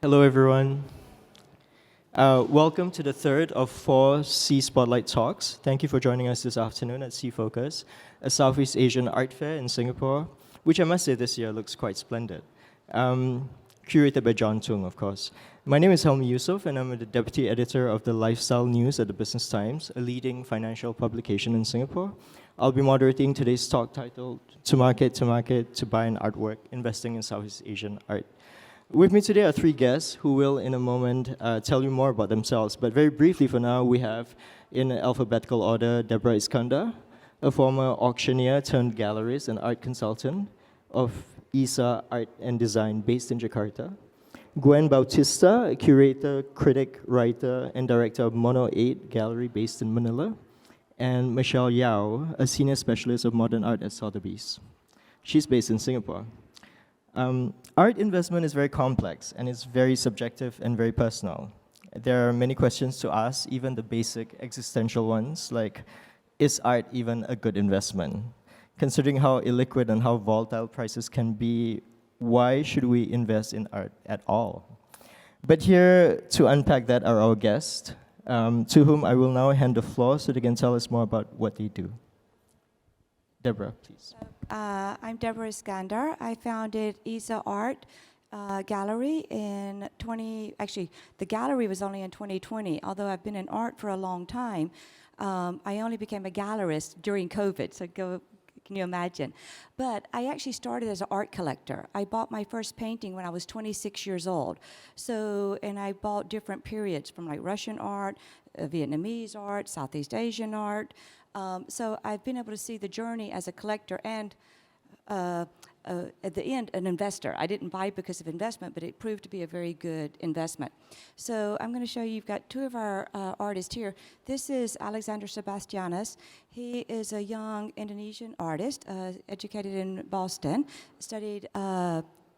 Hello, everyone. Welcome to the third of four SEAspotlight Talks. Thank you for joining us this afternoon at Sea Focus, a Southeast Asian art fair in Singapore, which I must say this year looks quite splendid. Curated by John Tung, of course. My name is Helmi Yusof, and I'm the deputy editor of the Lifestyle News at the Business Times, a leading financial publication in Singapore. I'll be moderating today's talk titled To Market, to Buy an Artwork, Investing in Southeast Asian Art. With me today are three guests who will, in a moment, tell you more about themselves. But very briefly for now, we have, in alphabetical order, Deborah Iskandar, a former auctioneer turned gallerist and art consultant of S.E.A Art and Design based in Jakarta. Gwen Bautista, a curator, critic, writer, and director of Mono 8 Gallery based in Manila. And Michelle Yao, a senior specialist of modern art at Sotheby's. She's based in Singapore. Art investment is very complex, and it's very subjective and very personal. There are many questions to ask, even the basic existential ones, like, is art even a good investment? Considering how illiquid and how volatile prices can be, why should we invest in art at all? But here to unpack that are our guests, to whom I will now hand the floor so they can tell us more about what they do. Deborah, please. I'm Deborah Iskandar. I founded S.E.A Art Gallery in actually the gallery was only in 2020, although I've been in art for a long time. I only became a gallerist during COVID, so can you imagine? But I actually started as an art collector. I bought my first painting when I was 26 years old. And I bought different periods from like Russian art, Vietnamese art, Southeast Asian art. So I've been able to see the journey as a collector and at the end, an investor. I didn't buy because of investment, but it proved to be a very good investment. So I'm going to show you, you've got two of our artists here. This is Alexander Sebastianos. He is a young Indonesian artist, educated in Boston, studied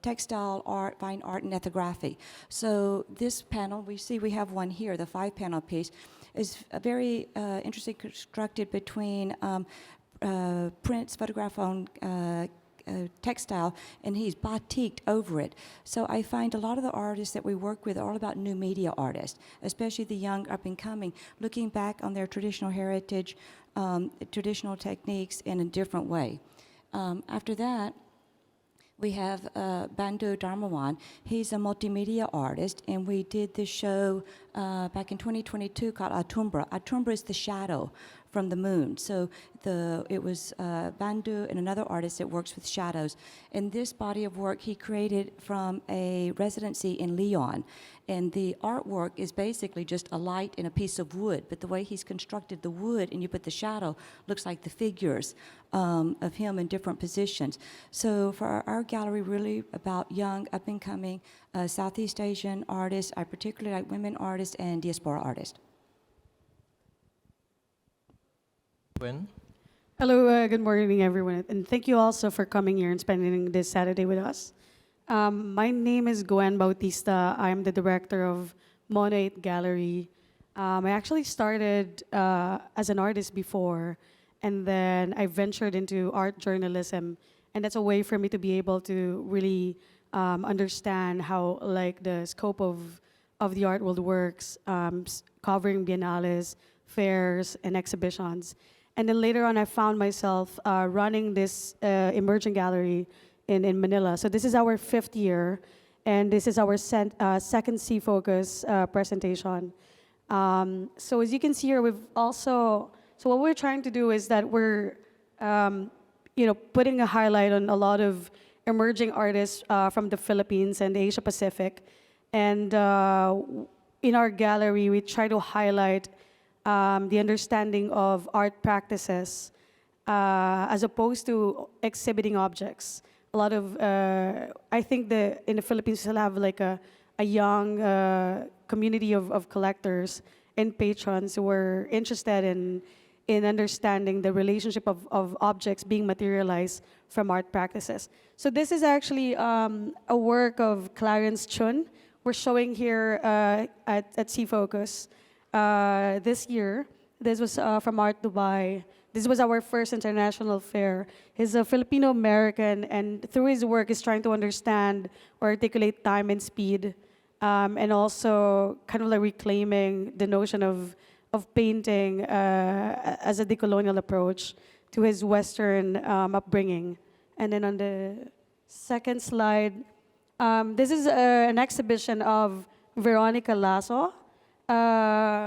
textile art, fine art, and ethnography. So this panel, we have one here, the 5-panel piece, is very interestingly constructed between prints, photograph on textile, and he's batiked over it. So I find a lot of the artists that we work with are all about new media artists, especially the young up-and-coming, looking back on their traditional heritage, traditional techniques in a different way. After that, we have Bandu Darmawan. He's a multimedia artist, and we did this show back in 2022 called Atumbra. Atumbra is the shadow from the moon. So it was Bandu and another artist that works with shadows. And this body of work he created from a residency in Lyon. And the artwork is basically just a light and a piece of wood, but the way he's constructed the wood and you put the shadow looks like the figures of him in different positions. So for our gallery, really about young, up-and-coming Southeast Asian artists, I particularly like women artists and diaspora artists. Gwen? Hello, good morning, everyone. And thank you also for coming here and spending this Saturday with us. My name is Gwen Bautista. I'm the director of Mono 8 Gallery. I actually started as an artist before, and then I ventured into art journalism, and that's a way for me to be able to really understand how like the scope of the art world works, covering biennales, fairs, and exhibitions. And then later on, I found myself running this emerging gallery in Manila. So this is our 5th year, and this is our second Sea Focus presentation. So as you can see here, so what we're trying to do is that we're putting a highlight on a lot of emerging artists from the Philippines and the Asia Pacific. And in our gallery, we try to highlight the understanding of art practices as opposed to exhibiting objects. A lot of, I think in the Philippines, we still have like a young community of collectors and patrons who are interested in understanding the relationship of objects being materialized from art practices. So this is actually a work of Clarence Chun. We're showing here at Sea Focus this year. This was from Art Dubai. This was our first international fair. He's a Filipino-American, and through his work, he's trying to understand or articulate time and speed and also kind of like reclaiming the notion of painting as a decolonial approach to his Western upbringing. And then on the second slide, this is an exhibition of Veronica Lasso,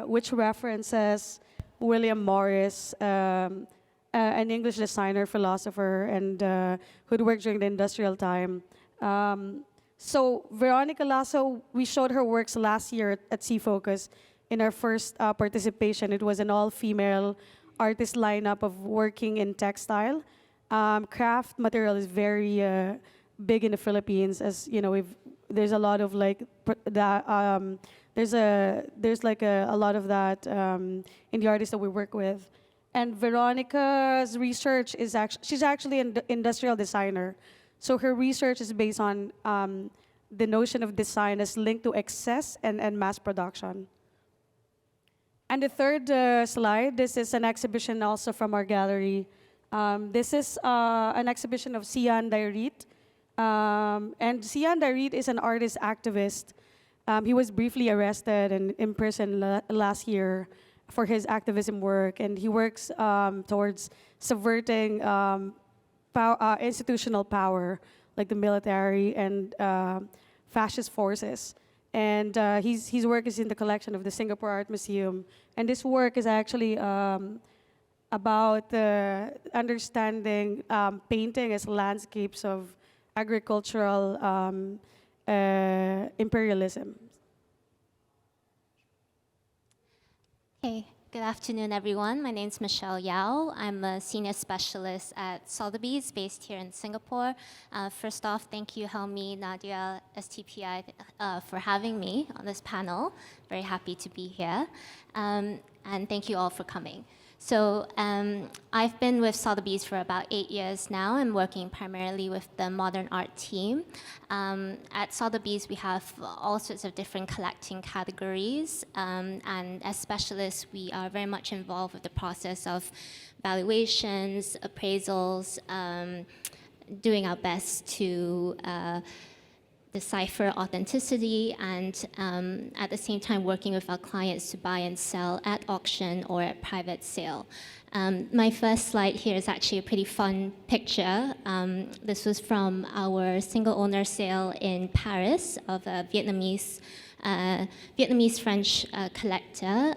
which references William Morris, an English designer, philosopher, and who'd worked during the industrial time. So Veronica Lasso, we showed her works last year at C-Focus in our first participation. It was an all-female artist lineup of working in textile. Craft material is very big in the Philippines, as you know. There's a lot of like there's like a lot of that in the artists that we work with. And Veronica's research is she's actually an industrial designer. So her research is based on the notion of design as linked to excess and mass production. And the third slide, this is an exhibition also from our gallery. This is an exhibition of Sian Dairit. And Sian Dairit is an artist activist. He was briefly arrested and imprisoned last year for his activism work, and he works towards subverting institutional power, like the military and fascist forces. And his work is in the collection of the Singapore Art Museum. And this work is actually about understanding painting as landscapes of agricultural imperialism. Hey, good afternoon, everyone. My name is Michelle Yao. I'm a senior specialist at Sotheby, based here in Singapore. First off, thank you, Helmi, Nadia, STPI, for having me on this panel. Very happy to be here. And thank you all for coming. So I've been with Sotheby's for about 8 years now. I'm working primarily with the modern art team. At Sotheby's, we have all sorts of different collecting categories. And as specialists, we are very much involved with the process of valuations, appraisals, doing our best to decipher authenticity, and at the same time working with our clients to buy and sell at auction or at private sale. My first slide here is actually a pretty fun picture. This was from our single owner sale in Paris of a Vietnamese-French collector,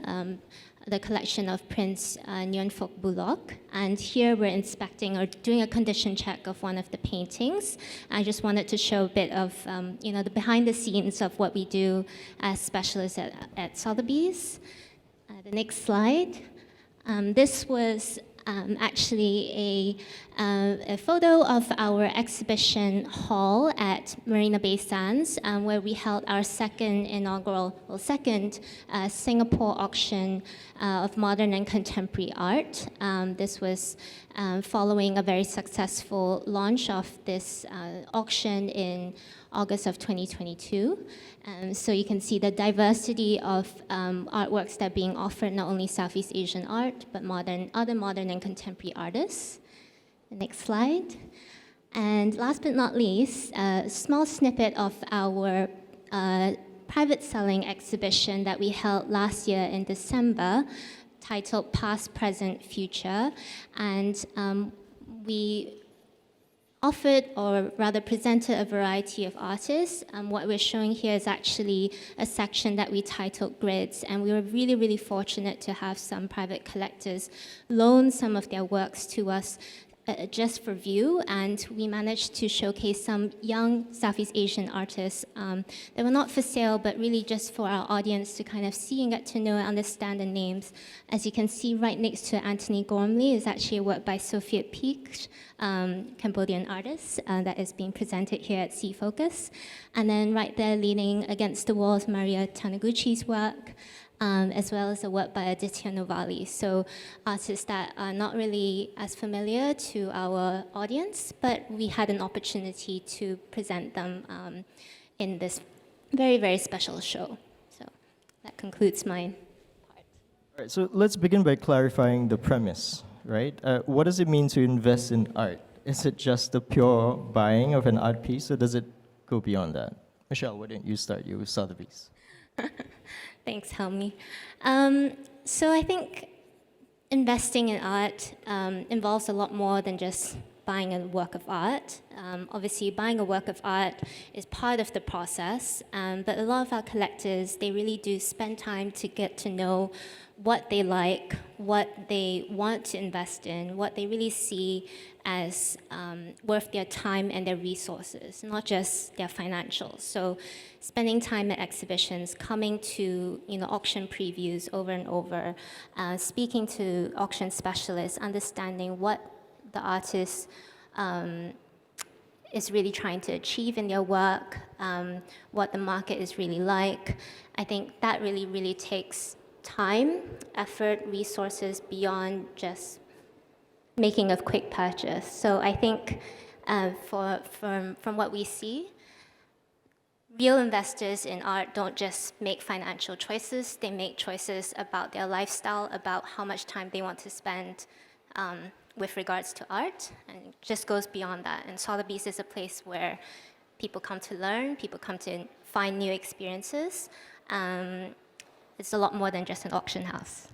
the collection of Prince Nguyen Phuc Bullock. And here we're inspecting or doing a condition check of one of the paintings. I just wanted to show a bit of the behind the scenes of what we do as specialists at Sotheby's. The next slide. This was actually a photo of our exhibition hall at Marina Bay Sands, where we held our second Singapore auction of modern and contemporary art. This was following a very successful launch of this auction in August of 2022. So you can see the diversity of artworks that are being offered, not only Southeast Asian art, but other modern and contemporary artists. The next slide. And last but not least, a small snippet of our private selling exhibition that we held last year in December, titled Past, Present, Future. And we offered, or rather presented, a variety of artists. What we're showing here is actually a section that we titled Grids, and we were really, really fortunate to have some private collectors loan some of their works to us just for view, and we managed to showcase some young Southeast Asian artists. They were not for sale, but really just for our audience to kind of see and get to know and understand the names. As you can see, right next to Anthony Gormley is actually a work by Sophia Peak, Cambodian artist, that is being presented here at C-Focus. And then right there, leaning against the wall, is Maria Taniguchi's work, as well as a work by Aditya Novali. So artists that are not really as familiar to our audience, but we had an opportunity to present them in this very, very special show. So that concludes my part. All right, so let's begin by clarifying the premise, right? What does it mean to invest in art? Is it just the pure buying of an art piece, or does it go beyond that? Michelle, why don't you start? You with Sotheby's. Thanks, Helmi. So I think investing in art involves a lot more than just buying a work of art. Obviously, buying a work of art is part of the process, but a lot of our collectors, they really do spend time to get to know what they like, what they want to invest in, what they really see as worth their time and their resources, not just their financials. So spending time at exhibitions, coming to auction previews over and over, speaking to auction specialists, understanding what the artist is really trying to achieve in their work, what the market is really like. I think that really, really takes time, effort, resources beyond just making a quick purchase. So I think from what we see, real investors in art don't just make financial choices, they make choices about their lifestyle, about how much time they want to spend with regards to art, and it just goes beyond that. And Sotheby's is a place where people come to learn, people come to find new experiences. It's a lot more than just an auction house.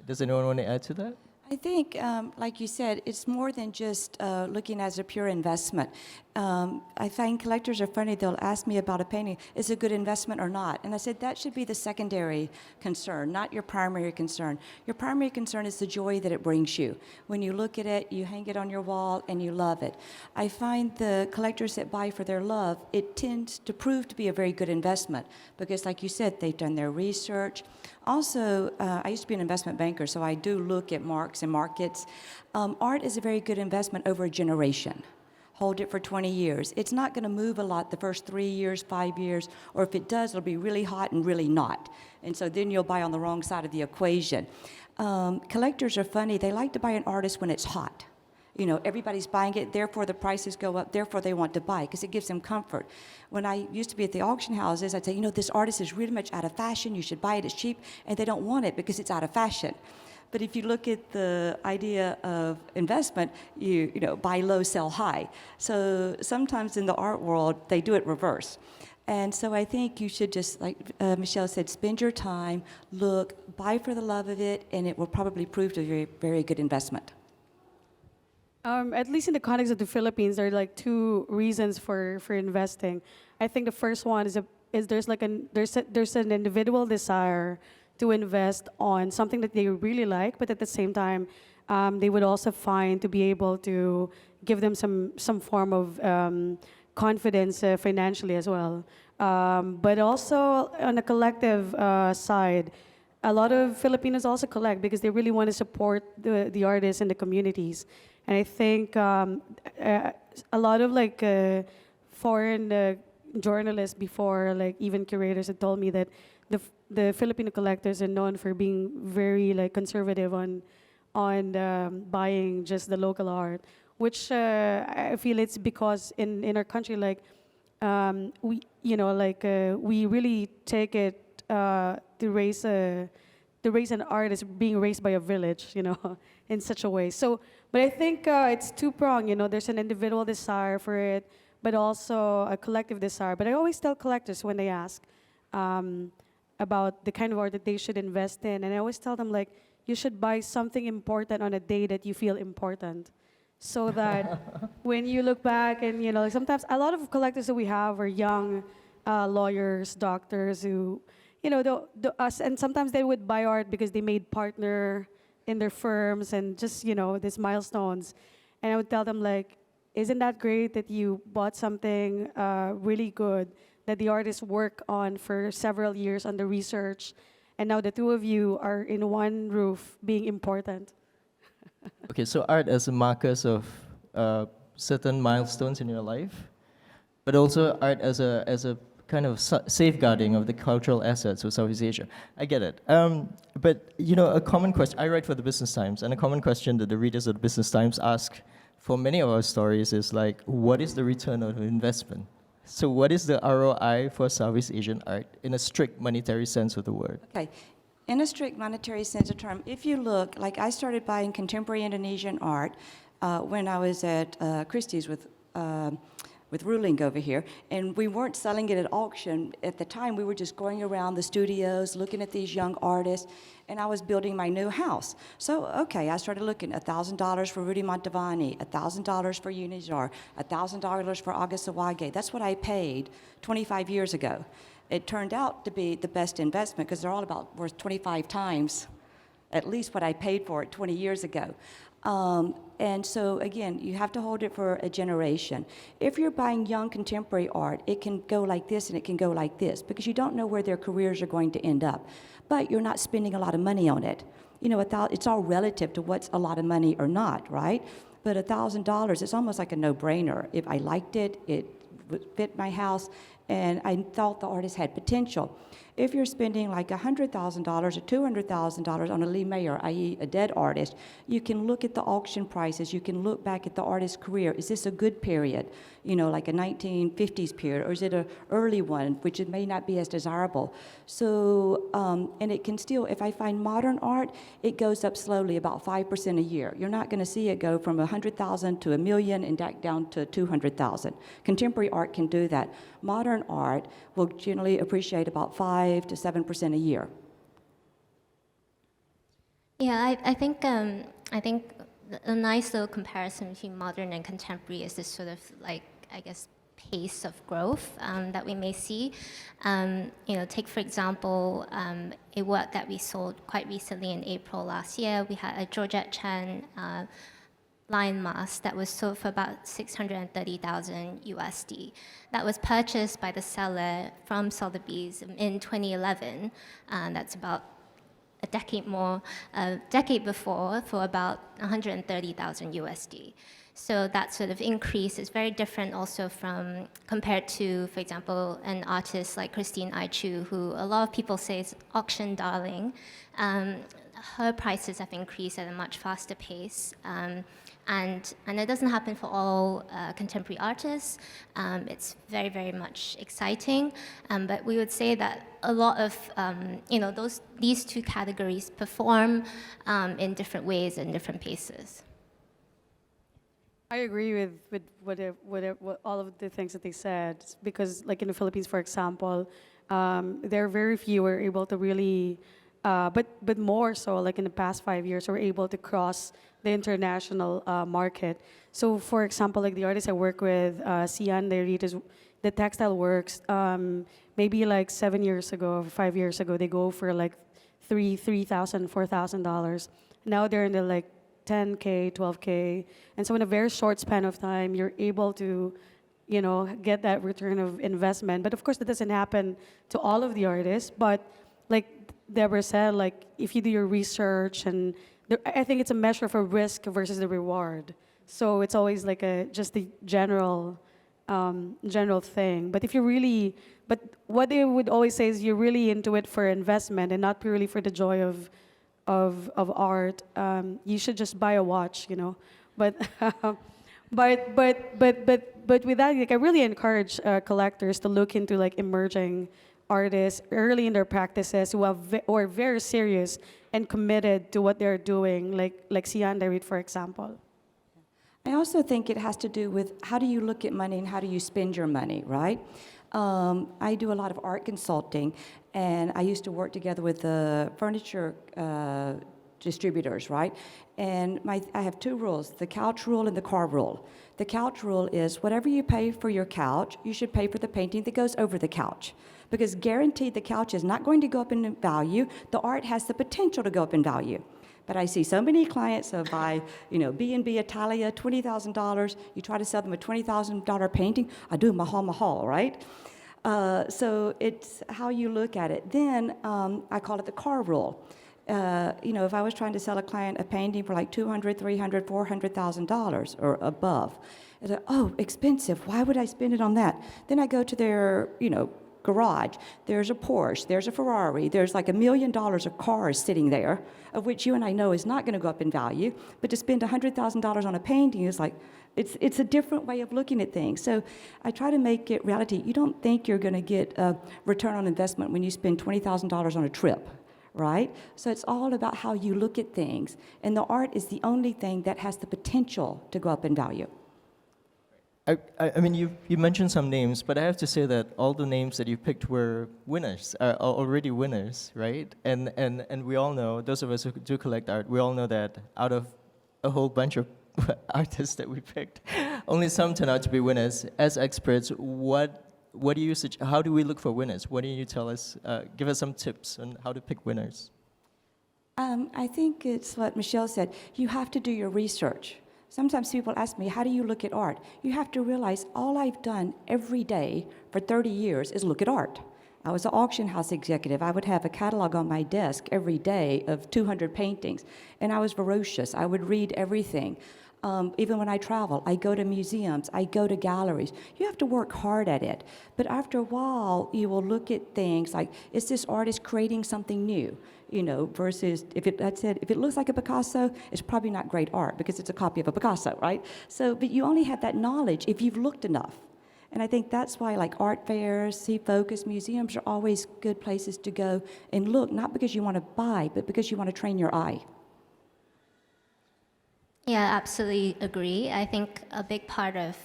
Does anyone want to add to that? I think, like you said, it's more than just looking as a pure investment. I find collectors are funny. They'll ask me about a painting, is it a good investment or not? And I said, that should be the secondary concern, not your primary concern. Your primary concern is the joy that it brings you. When you look at it, you hang it on your wall, and you love it. I find the collectors that buy for their love, it tends to prove to be a very good investment because, like you said, they've done their research. Also, I used to be an investment banker, so I do look at marks and markets. Art is a very good investment over a generation. Hold it for 20 years. It's not going to move a lot the first 3 years, 5 years, or if it does, it'll be really hot and really not. And so then you'll buy on the wrong side of the equation. Collectors are funny. They like to buy an artist when it's hot. Everybody's buying it, therefore the prices go up, therefore they want to buy because it gives them comfort. When I used to be at the auction houses, I'd say, this artist is really much out of fashion, you should buy it, it's cheap, and they don't want it because it's out of fashion. But if you look at the idea of investment, you buy low, sell high. So sometimes in the art world, they do it reverse. And so I think you should just, like Michelle said, spend your time, look, buy for the love of it, and it will probably prove to be a very, very good investment. At least in the context of the Philippines, there are like two reasons for investing. I think the first one is there's an individual desire to invest on something that they really like, but at the same time, they would also find to be able to give them some form of confidence financially as well. But also on the collective side, a lot of Filipinos also collect because they really want to support the artists and the communities. And I think a lot of foreign journalists before, like even curators, had told me that the Filipino collectors are known for being very conservative on buying just the local art, which I feel it's because in our country we really take it to raise an artist being raised by a village, in such a way. So, but I think it's two-pronged, there's an individual desire for it, but also a collective desire. But I always tell collectors when they ask about the kind of art that they should invest in, and I always tell them, you should buy something important on a day that you feel important. So that when you look back and, sometimes a lot of collectors that we have are young lawyers, doctors who, and sometimes they would buy art because they made partner in their firms and just, these milestones. And I would tell them, isn't that great that you bought something really good that the artists work on for several years on the research, and now the two of you are in one roof being important. Okay, so art as a markers of certain milestones in your life, but also art as a kind of safeguarding of the cultural assets of Southeast Asia. I get it. But, a common question, I write for the Business Times, and a common question that the readers of the Business Times ask for many of our stories is what is the return of investment? So what is the ROI for Southeast Asian art in a strict monetary sense of the word? Okay. In a strict monetary sense of term, if you look, I started buying contemporary Indonesian art when I was at Christie's with with ruling over here, and we weren't selling it at auction. At the time, we were just going around the studios, looking at these young artists, and I was building my new house. So, okay, I started looking, $1,000 for Rudy Mantovani, $1,000 for Unizar, $1,000 for August Awage. That's what I paid 25 years ago. It turned out to be the best investment because they're all about worth 25 times at least what I paid for it 20 years ago. And so, again, you have to hold it for a generation. If you're buying young contemporary art, it can go like this and it can go like this because you don't know where their careers are going to end up. But you're not spending a lot of money on it. You know, it's all relative to what's a lot of money or not, right? But $1,000, it's almost like a no-brainer. If I liked it, it would fit my house, and I thought the artist had potential. If you're spending like $100,000 or $200,000 on a Lee Mayer, i.e. a dead artist, you can look at the auction prices, you can look back at the artist's career. Is this a good period? You know, like a 1950s period, or is it an early one, which it may not be as desirable? So, and it can still, if I find modern art, it goes up slowly, about 5% a year. You're not gonna see it go from 100,000 to 1 million and back down to 200,000. Contemporary art can do that. Modern art will generally appreciate about 5 to 7% a year. Yeah, I think a nice little comparison between modern and contemporary is this sort of like, I guess, pace of growth that we may see. You know, take for example a work that we sold quite recently in April last year. We had a Georgette Chen lion mask that was sold for about 630,000 USD. That was purchased by the seller from Sotheby's in 2011. That's about a decade before, for about 130,000 USD. So that sort of increase is very different also from, compared to, for example, an artist like Christine Aichu, who a lot of people say is auction darling. Her prices have increased at a much faster pace. And it doesn't happen for all contemporary artists. It's very, very much exciting. But we would say that a lot of, you know, these two categories perform in different ways and different paces. I agree with what all of the things that they said, because like in the Philippines, for example, there are very few who are able to really, but more so like in the past 5 years, we're able to cross the international market. So for example, like the artists I work with, S.E.A, the textile works, maybe like 7 years ago or 5 years ago, they go for like $3,000, $4,000. Now they're in the like 10K, 12K. And so in a very short span of time, you're able to, you know, get that return of investment. But of course, that doesn't happen to all of the artists. But like Deborah said, like if you do your research, and I think it's a measure for risk versus the reward. So it's always like just the general thing. But if you really, but what they would always say is you're really into it for investment and not purely for the joy of art. You should just buy a watch, you know. But but with that, like I really encourage collectors to look into like emerging artists early in their practices who are very serious and committed to what they're doing, like Iskandar, for example. I also think it has to do with how do you look at money and how do you spend your money, right? I do a lot of art consulting, and I used to work together with the furniture distributors, right? And I have two rules, the couch rule and the car rule. The couch rule is whatever you pay for your couch, you should pay for the painting that goes over the couch. Because guaranteed the couch is not going to go up in value. The art has the potential to go up in value. But I see so many clients buy, you know, B&B Italia, $20,000. You try to sell them a $20,000 painting. I do mahal, right? So it's how you look at it. Then I call it the car rule. You know, if I was trying to sell a client a painting for like $200,000, $300,000, $400,000 or above, it's like, oh, expensive. Why would I spend it on that? Then I go to their, you know, garage. There's a Porsche, there's a Ferrari, there's like $1 million of cars sitting there, of which you and I know is not going to go up in value. But to spend $100,000 on a painting is like, it's a different way of looking at things. So I try to make it reality. You don't think you're going to get a return on investment when you spend $20,000 on a trip, right? So it's all about how you look at things. And the art is the only thing that has the potential to go up in value. I mean, you mentioned some names, but I have to say that all the names that you picked were winners, are already winners, right? And we all know, those of us who do collect art, we all know that out of a whole bunch of artists that we picked, only some turn out to be winners. As experts, what do you how do we look for winners? What do you tell us? Give us some tips on how to pick winners. I think it's what Michelle said. You have to do your research. Sometimes people ask me, how do you look at art? You have to realize all I've done every day for 30 years is look at art. I was an auction house executive. I would have a catalog on my desk every day of 200 paintings, and I was voracious. I would read everything. Even when I travel, I go to museums, I go to galleries. You have to work hard at it. But after a while, you will look at things like, is this artist creating something new? You know, versus if it looks like a Picasso, it's probably not great art because it's a copy of a Picasso, right? So, but you only have that knowledge if you've looked enough. And I think that's why like art fairs, SEA-focused museums are always good places to go and look, not because you want to buy, but because you want to train your eye. Yeah, absolutely agree. I think a big part of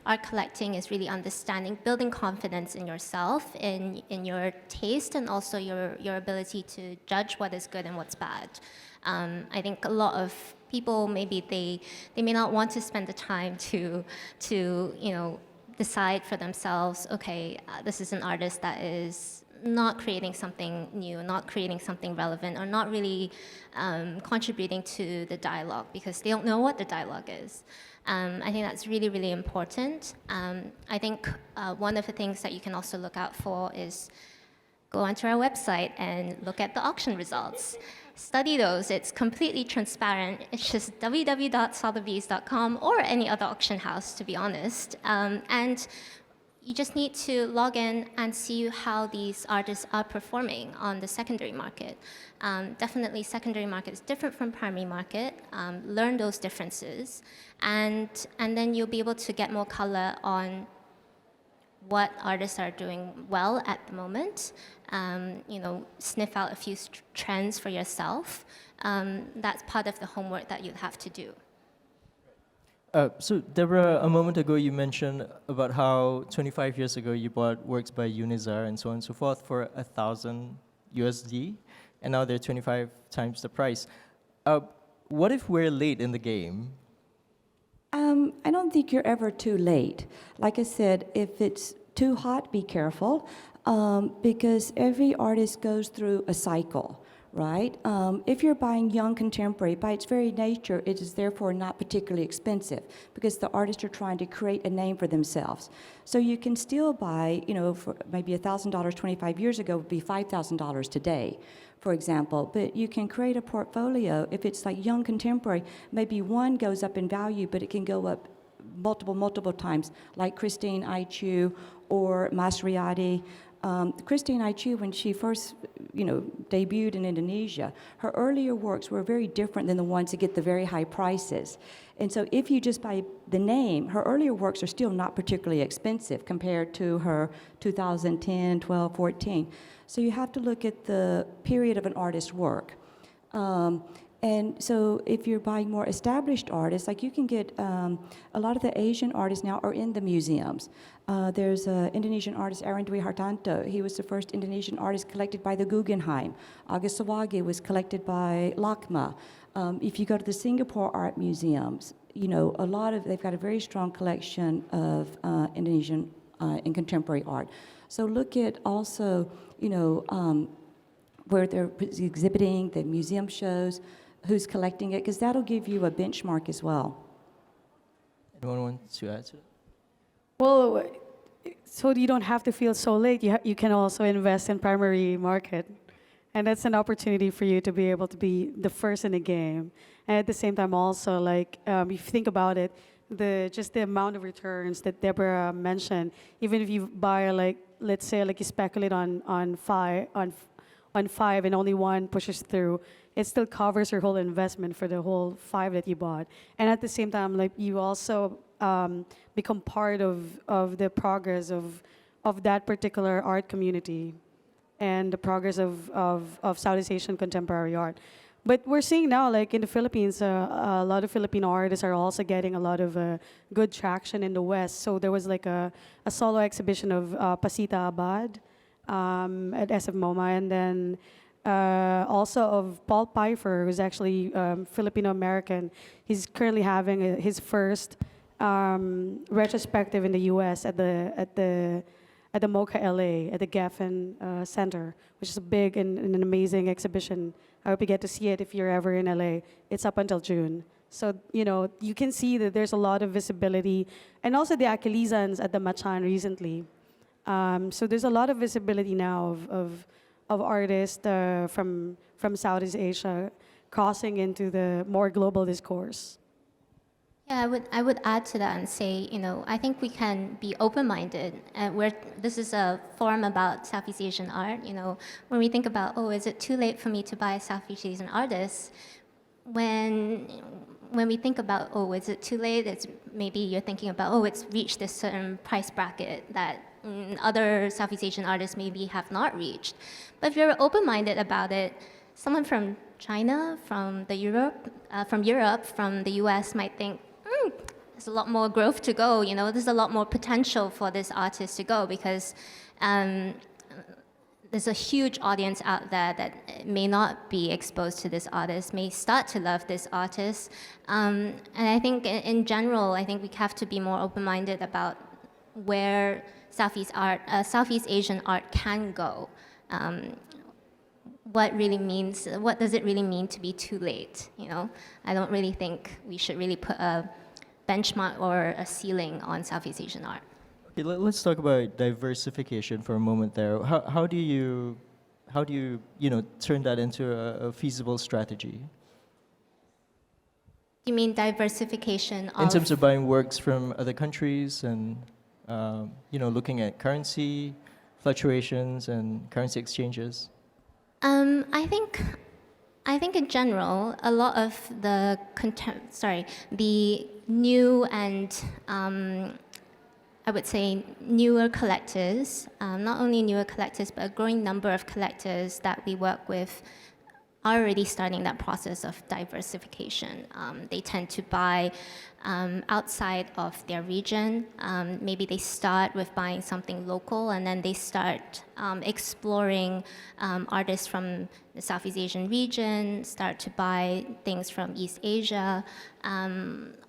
art collecting is really understanding, building confidence in yourself, in your taste, and also your ability to judge what is good and what's bad. I think a lot of people, maybe they may not want to spend the time to decide for themselves, okay, this is an artist that is not creating something new, not creating something relevant, or not really contributing to the dialogue because they don't know what the dialogue is. I think that's really, really important. I think one of the things that you can also look out for is go onto our website and look at the auction results. Study those. It's completely transparent. It's just www.sotheby's.com or any other auction house, to be honest. And you just need to log in and see how these artists are performing on the secondary market. Definitely secondary market is different from primary market. Learn those differences, and then you'll be able to get more color on what artists are doing well at the moment. Sniff out a few trends for yourself. That's part of the homework that you'll have to do. So, Deborah, a moment ago you mentioned about how 25 years ago you bought works by Unizar and so on and so forth for $1,000 USD, and now they're 25 times the price. What if we're late in the game? I don't think you're ever too late. Like I said, if it's too hot, be careful, because every artist goes through a cycle. Right? If you're buying young contemporary, by its very nature, it is therefore not particularly expensive because the artists are trying to create a name for themselves. So you can still buy, for maybe $1,000 25 years ago would be $5,000 today, for example. But you can create a portfolio. If it's like young contemporary, maybe one goes up in value, but it can go up multiple times, like Christine Aichu or Masriati. Christine Aichu, when she first, debuted in Indonesia, her earlier works were very different than the ones that get the very high prices. And so if you just buy the name, her earlier works are still not particularly expensive compared to her 2010, 12, 14. So you have to look at the period of an artist's work. And so if you're buying more established artists, like you can get, a lot of the Asian artists now are in the museums. There's an Indonesian artist, Aaron Dwi Hartanto. He was the first Indonesian artist collected by the Guggenheim. Agus Sawage was collected by LACMA. If you go to the Singapore art museums, they've got a very strong collection of Indonesian and contemporary art. So look at also, where they're exhibiting, the museum shows, who's collecting it, because that'll give you a benchmark as well. Anyone want to add to that? Well, so you don't have to feel so late. You can also invest in primary market. And that's an opportunity for you to be able to be the first in the game. And at the same time also, if you think about it, just the amount of returns that Deborah mentioned, even if you buy, let's say, you speculate on five and only one pushes through, it still covers your whole investment for the whole 5 that you bought. And at the same time, you also become part of the progress of that particular art community and the progress of Southeast Asian contemporary art. But we're seeing now, like in the Philippines, a lot of Filipino artists are also getting a lot of good traction in the West. So there was like a solo exhibition of Pasita Abad at SF MoMA, and then also of Paul Pfeiffer, who's actually Filipino American. He's currently having his first retrospective in the U.S. at the MoCA LA at the Geffen Center, which is a big and an amazing exhibition. I hope you get to see it if you're ever in LA. It's up until June. So, you can see that there's a lot of visibility. And also the Achillesans at the Machan recently. So there's a lot of visibility now of artists from Southeast Asia crossing into the more global discourse. Yeah, I would add to that and say, I think we can be open-minded. This is a forum about Southeast Asian art. When we think about, is it too late for me to buy a Southeast Asian artist? When we think about, is it too late? It's maybe you're thinking about, it's reached this certain price bracket that other Southeast Asian artists maybe have not reached. But if you're open-minded about it, someone from China, from Europe, from the US might think, there's a lot more growth to go, there's a lot more potential for this artist to go because there's a huge audience out there that may not be exposed to this artist, may start to love this artist. And I think in general, I think we have to be more open-minded about where Southeast Asian art can go. What does it really mean to be too late? I don't really think we should really put a benchmark or a ceiling on Southeast Asian art. Okay, let's talk about diversification for a moment there. How do you turn that into a feasible strategy? You mean diversification of... In terms of buying works from other countries and looking at currency fluctuations and currency exchanges? I think in general, a lot of the new and I would say newer collectors, not only newer collectors, but a growing number of collectors that we work with are already starting that process of diversification. They tend to buy outside of their region. Maybe they start with buying something local and then they start exploring artists from the Southeast Asian region, start to buy things from East Asia,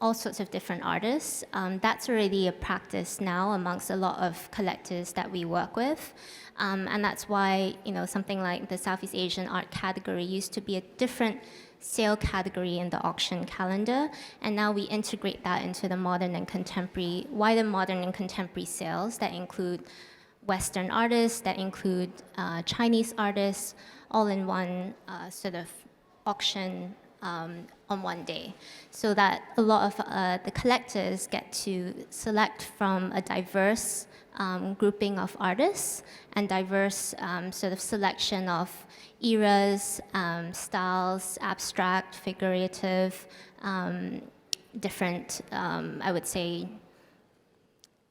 all sorts of different artists. That's already a practice now amongst a lot of collectors that we work with. And that's why, something like the Southeast Asian art category used to be a different sale category in the auction calendar, and now we integrate that into the modern and contemporary, wider modern and contemporary sales that include Western artists, that include Chinese artists, all in one sort of auction on one day, so that a lot of the collectors get to select from a diverse grouping of artists and diverse sort of selection of eras, styles, abstract, figurative, different, I would say,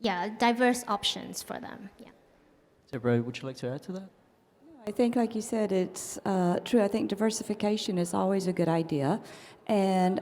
diverse options for them. Yeah. Deborah, would you like to add to that? I think, like you said, it's true. I think diversification is always a good idea. And,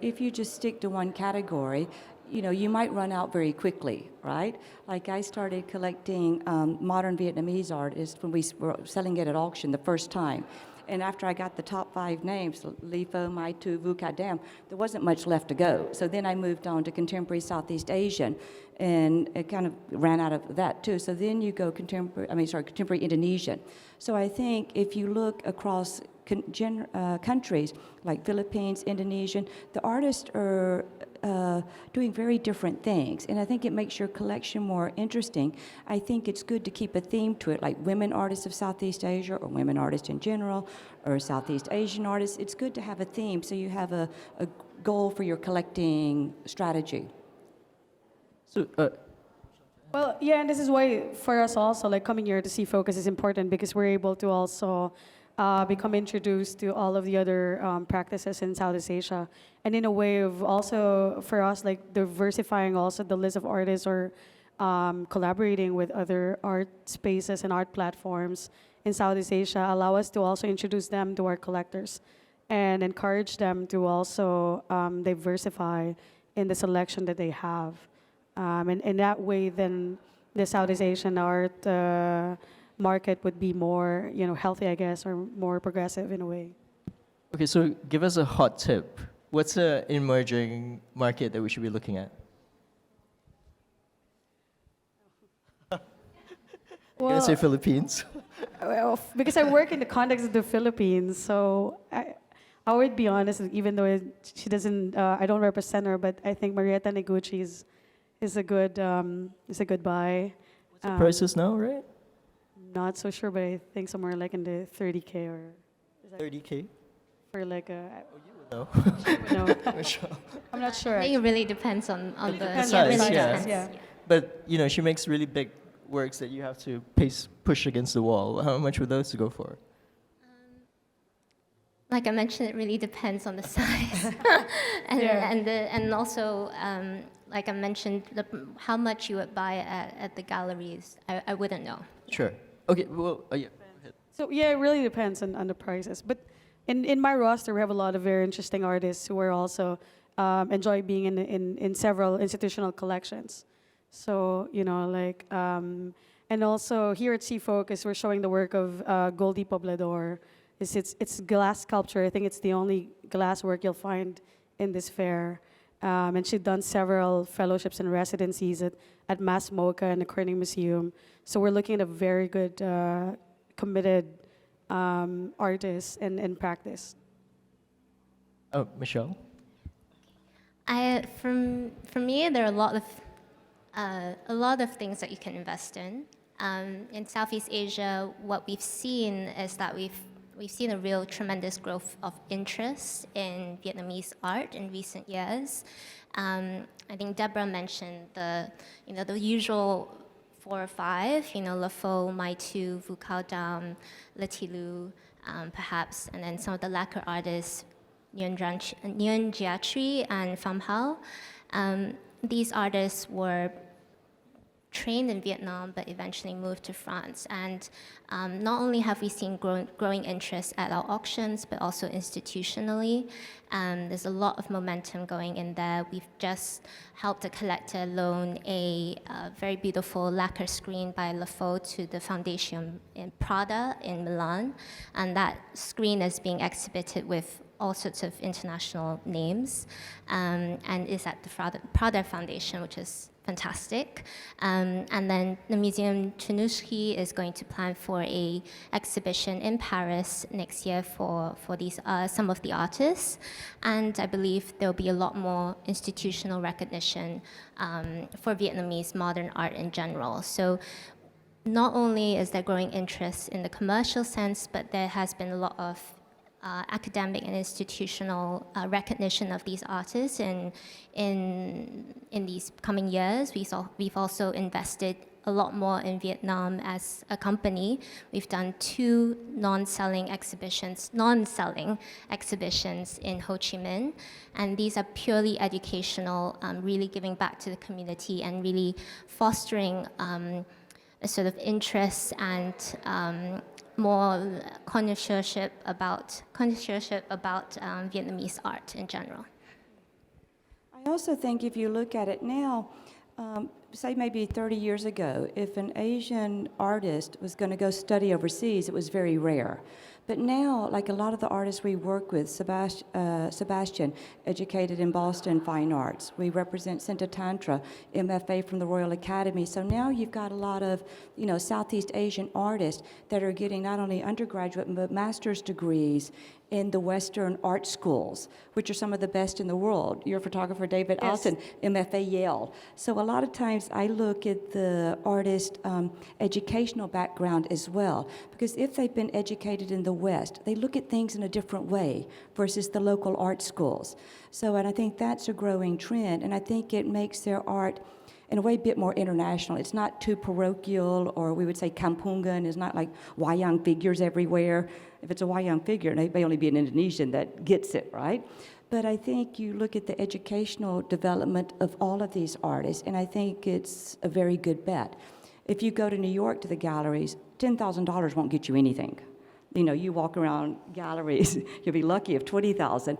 if you just stick to one category, you might run out very quickly, right? Like I started collecting modern Vietnamese art when we were selling it at auction the first time. And after I got the top 5 names, Li Fo, Mai Tu, Vu Ca Dam, there wasn't much left to go. So then I moved on to contemporary Southeast Asian, and it kind of ran out of that too. So then you go contemporary Indonesian. So I think if you look across countries like Philippines, Indonesian, the artists are doing very different things, and I think it makes your collection more interesting. I think it's good to keep a theme to it, like women artists of Southeast Asia, or women artists in general, or Southeast Asian artists. It's good to have a theme so you have a goal for your collecting strategy. So, Well, yeah, and this is why for us also, like coming here to see Focus is important, because we're able to also become introduced to all of the other practices in Southeast Asia. And in a way of also, for us, like diversifying also the list of artists or collaborating with other art spaces and art platforms in Southeast Asia allow us to also introduce them to our collectors and encourage them to also diversify in the selection that they have. And in that way, then the Southeast Asian art market would be more, healthy, I guess, or more progressive in a way. Okay, so give us a hot tip. What's an emerging market that we should be looking at? You're gonna say Philippines? Well, because I work in the context of the Philippines, so I would be honest, even though she doesn't, I don't represent her, but I think Marietta Neguchi is a good buy. What's the prices now, right? Not so sure, but I think somewhere like in the 30K or 30K? for like a. No. No, Michelle. I'm not sure. I think it really depends on the depends on the really size, yeah. depends, Yeah. But she makes really big works that you have to push against the wall. How much would those go for? Like I mentioned, it really depends on the size, and Yeah. and also like I mentioned, how much you would buy at the galleries, I wouldn't know. Sure. Okay. Well, yeah. Go ahead. So yeah, it really depends on the prices. But in my roster, we have a lot of very interesting artists who are also enjoy being in several institutional collections. So and also here at SEA Focus, we're showing the work of Goldie Poblador. It's glass sculpture. I think it's the only glass work you'll find in this fair. And she'd done several fellowships and residencies at Mass MoCA and the Corning Museum. So we're looking at a very good, committed artist and practice. Oh, Michelle. For me, there are a lot of things that you can invest in. In Southeast Asia, what we've seen is that we've seen a real tremendous growth of interest in Vietnamese art in recent years. I think Deborah mentioned the usual 4 or 5, Le Faux, Mai Tu, Vu Cao Dam, Le Thilu, perhaps, and then some of the lacquer artists, Nguyen Gia Tri and Pham Hao. These artists were trained in Vietnam, but eventually moved to France. And not only have we seen growing interest at our auctions, but also institutionally. There's a lot of momentum going in there. We've just helped a collector loan a very beautiful lacquer screen by Le Faux to the Foundation in Prada in Milan. And that screen is being exhibited with all sorts of international names, and is at the Prada Foundation, which is fantastic. And then the Museum Chinushki is going to plan for a exhibition in Paris next year for these some of the artists. And I believe there'll be a lot more institutional recognition for Vietnamese modern art in general. So not only is there growing interest in the commercial sense, but there has been a lot of academic and institutional recognition of these artists in these coming years. We've also invested a lot more in Vietnam as a company. We've done 2 non-selling exhibitions in Ho Chi Minh, and these are purely educational, really giving back to the community and really fostering a sort of interest and more connoisseurship about Vietnamese art in general. I also think if you look at it now, say maybe 30 years ago, if an Asian artist was going to go study overseas, it was very rare. But now, like a lot of the artists we work with, Sebastian, educated in Boston Fine Arts. We represent Sinta Tantra, MFA from the Royal Academy. So now you've got a lot of, Southeast Asian artists that are getting not only undergraduate but master's degrees in the Western art schools, which are some of the best in the world. Your photographer, David Yes. Alton, MFA Yale. So a lot of times I look at the artist educational background as well, because if they've been educated in the West, they look at things in a different way versus the local art schools. So, and I think that's a growing trend, and I think it makes their art in a way a bit more international. It's not too parochial, or we would say kampungan. It's not like wayang figures everywhere. If it's a wayang figure, it may only be an Indonesian that gets it, right? But I think you look at the educational development of all of these artists, and I think it's a very good bet. If you go to New York to the galleries, $10,000 won't get you anything. You know, you walk around galleries, you'll be lucky if 20,000.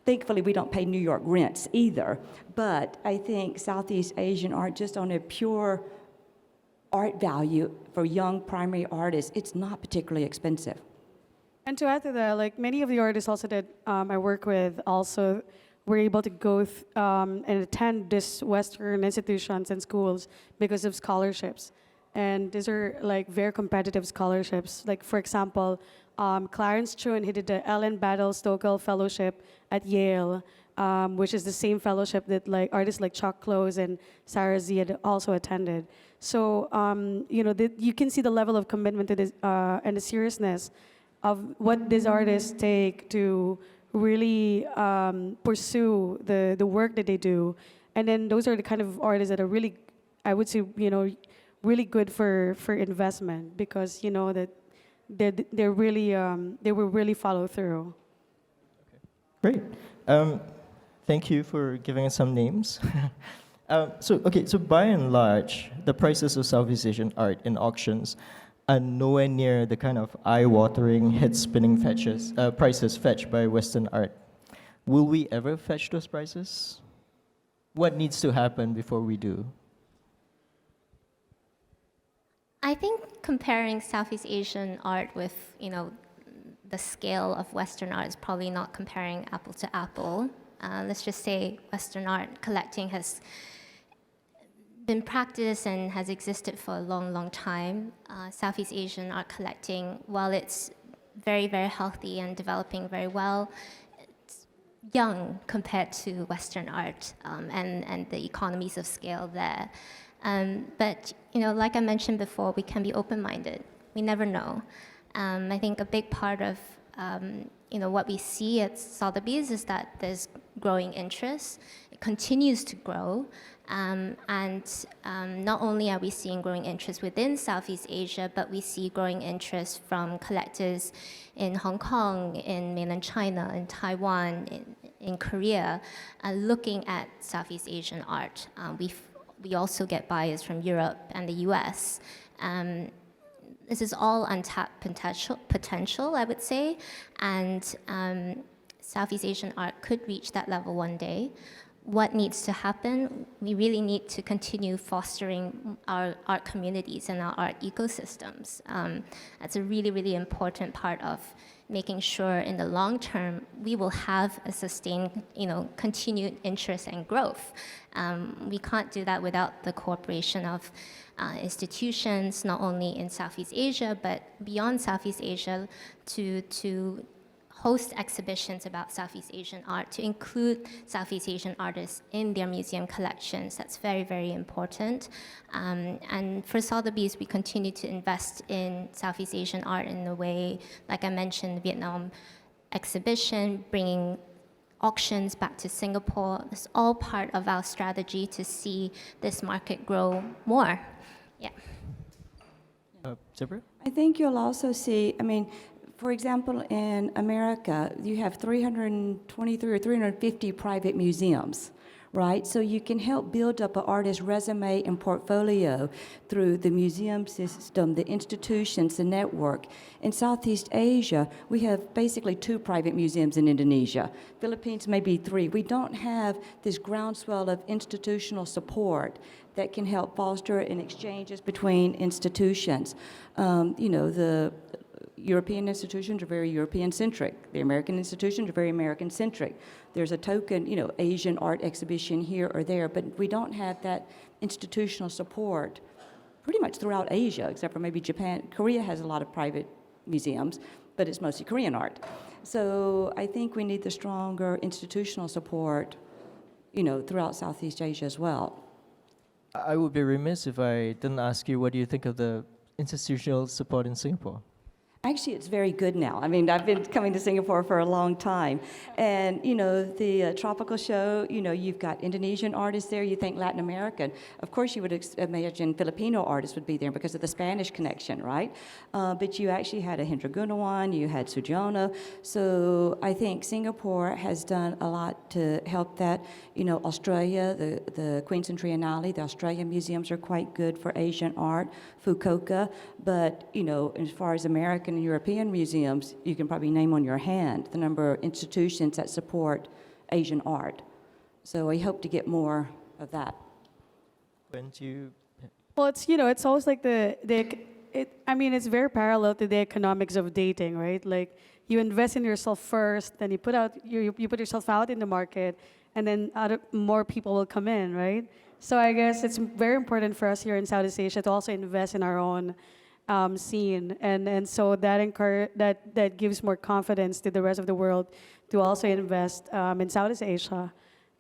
Thankfully, we don't pay New York rents either. But I think Southeast Asian art, just on a pure art value for young primary artists, it's not particularly expensive. And to add to that, like many of the artists also that I work with also were able to go and attend these Western institutions and schools because of scholarships. And these are like very competitive scholarships. Like for example, Clarence Chun, he did the Ellen Battle Stokell Fellowship at Yale, which is the same fellowship that like artists like Chuck Close and Sarah Z had also attended. So you know, you can see the level of commitment to this and the seriousness of what these artists take to really pursue the work that they do. And then those are the kind of artists that are really, I would say, you know, really good for investment because, you know, that they're really, they will really follow through. Great. Thank you for giving us some names. So by and large, the prices of Southeast Asian art in auctions are nowhere near the kind of eye-watering, head-spinning prices fetched by Western art. Will we ever fetch those prices? What needs to happen before we do? I think comparing Southeast Asian art with, you know, the scale of Western art is probably not comparing apple to apple. Let's just say Western art collecting has been practiced and has existed for a long, long time. Southeast Asian art collecting, while it's very, very healthy and developing very well, it's young compared to Western art and the economies of scale there. But, you know, like I mentioned before, we can be open-minded. We never know. I think a big part of you know, what we see at Sotheby's is that there's growing interest. It continues to grow. And not only are we seeing growing interest within Southeast Asia, but we see growing interest from collectors in Hong Kong, in mainland China, in Taiwan, in Korea, looking at Southeast Asian art. We also get buyers from Europe and the US. This is all untapped potential, I would say, and Southeast Asian art could reach that level one day. What needs to happen? We really need to continue fostering our art communities and our art ecosystems. That's a really, really important part of making sure in the long term we will have a sustained, you know, continued interest and growth. We can't do that without the cooperation of institutions, not only in Southeast Asia, but beyond Southeast Asia, to host exhibitions about Southeast Asian art, to include Southeast Asian artists in their museum collections. That's very, very important. And for Sotheby's, we continue to invest in Southeast Asian art in a way, like I mentioned, Vietnam exhibition, bringing auctions back to Singapore. It's all part of our strategy to see this market grow more. Yeah. Deborah? I think you'll also see, I mean, for example, in America, you have 323 or 350 private museums, right? So you can help build up an artist's resume and portfolio through the museum system, the institutions, the network. In Southeast Asia, we have basically 2 private museums in Indonesia. Philippines, maybe 3. We don't have this groundswell of institutional support that can help foster and exchanges between institutions. You know, the European institutions are very European-centric. The American institutions are very American-centric. There's a token, you know, Asian art exhibition here or there, but we don't have that institutional support pretty much throughout Asia, except for maybe Japan. Korea has a lot of private museums, but it's mostly Korean art. So I think we need the stronger institutional support, you know, throughout Southeast Asia as well. I would be remiss if I didn't ask you, what do you think of the institutional support in Singapore? Actually, it's very good now. I mean, I've been coming to Singapore for a long time. And, the tropical show, you've got Indonesian artists there. You think Latin American. Of course, you would imagine Filipino artists would be there because of the Spanish connection, right? But you actually had a Hendra Gunawan, you had Sujono. So I think Singapore has done a lot to help that. Australia, the Queensland Triennale, the Australian museums are quite good for Asian art, Fukuoka. But, as far as American and European museums, you can probably name on your hand the number of institutions that support Asian art. So we hope to get more of that. When do you... Well, it's always like it's very parallel to the economics of dating, right? Like you invest in yourself first, then you put yourself out in the market, and then more people will come in, right? So I guess it's very important for us here in Southeast Asia to also invest in our own scene, and so that gives more confidence to the rest of the world to also invest in Southeast Asia.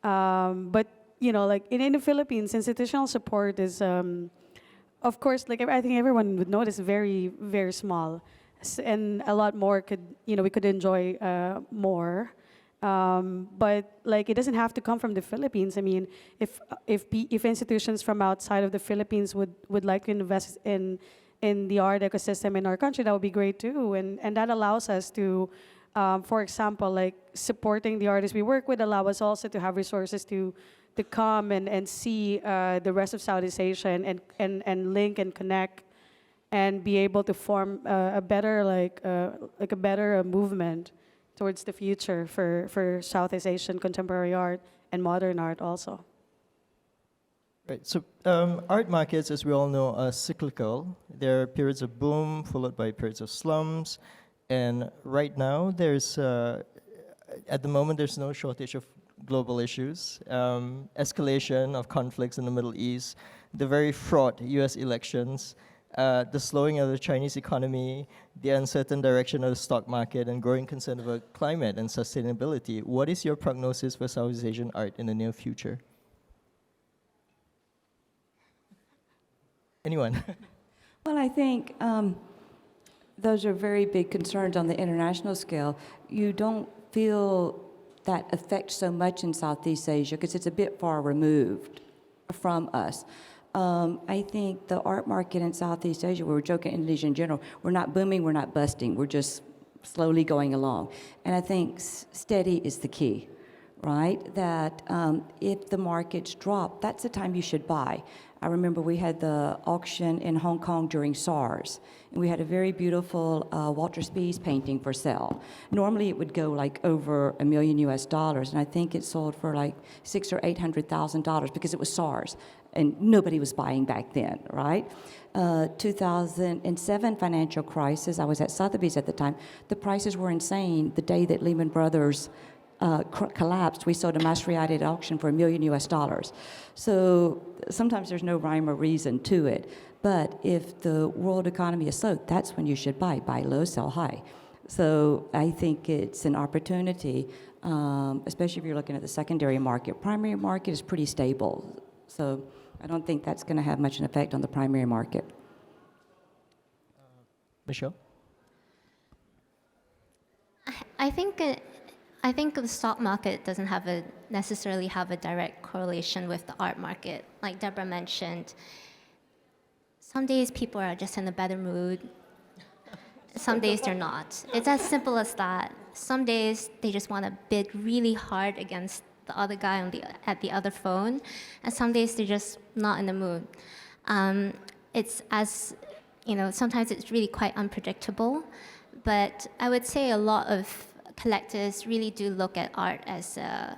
But like in the Philippines, institutional support is, of course, like I think everyone would notice, very very small, and a lot more we could enjoy more. But like it doesn't have to come from the Philippines. I mean, if institutions from outside of the Philippines would like to invest in the art ecosystem in our country, that would be great too. And that allows us to, for example, like supporting the artists we work with, allow us also to have resources to come and see the rest of Southeast Asia and link and connect and be able to form a better movement towards the future for Southeast Asian contemporary art and modern art also. Right. So art markets, as we all know, are cyclical. There are periods of boom followed by periods of slumps. And right now, at the moment, there's no shortage of global issues. Escalation of conflicts in the Middle East, the very fraught US elections, the slowing of the Chinese economy, the uncertain direction of the stock market, and growing concern about climate and sustainability. What is your prognosis for Southeast Asian art in the near future? Anyone? Well, I think those are very big concerns on the international scale. You don't feel that effect so much in Southeast Asia because it's a bit far removed from us. I think the art market in Southeast Asia, we were joking Indonesia in general, we're not booming, we're not busting, we're just slowly going along. And I think steady is the key, right? That if the markets drop, that's the time you should buy. I remember we had the auction in Hong Kong during SARS, and we had a very beautiful Walter Spies painting for sale. Normally it would go like over $1 million US, and I think it sold for like $600,000 or $800,000 because it was SARS, and nobody was buying back then, right? 2007 financial crisis, I was at Sotheby's at the time. The prices were insane. The day that Lehman Brothers collapsed, we sold a Masriati at auction for $1 million US. So sometimes there's no rhyme or reason to it. But if the world economy is slow, that's when you should buy. Buy low, sell high. So I think it's an opportunity, especially if you're looking at the secondary market. Primary market is pretty stable. So I don't think that's going to have much an effect on the primary market. Michelle? I think the stock market doesn't necessarily have a direct correlation with the art market. Like Deborah mentioned, some days people are just in a better mood. Some days they're not. It's as simple as that. Some days they just want to bid really hard against the other guy at the other phone, and some days they're just not in the mood. Sometimes it's really quite unpredictable, but I would say a lot of collectors really do look at art as an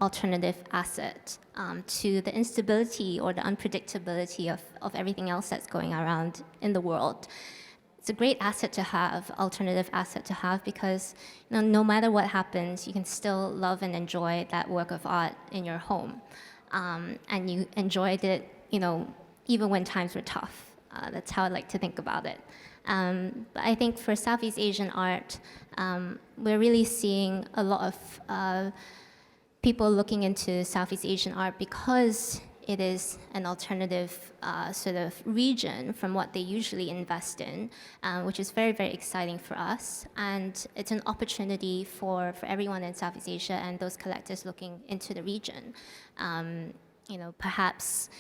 alternative asset to the instability or the unpredictability of everything else that's going around in the world. It's a great asset to have, alternative asset to have, because no matter what happens, you can still love and enjoy that work of art in your home. And you enjoyed it, even when times were tough. That's how I like to think about it. But I think for Southeast Asian art, we're really seeing a lot of people looking into Southeast Asian art because it is an alternative sort of region from what they usually invest in, which is very, very exciting for us. And it's an opportunity for everyone in Southeast Asia and those collectors looking into the region. Perhaps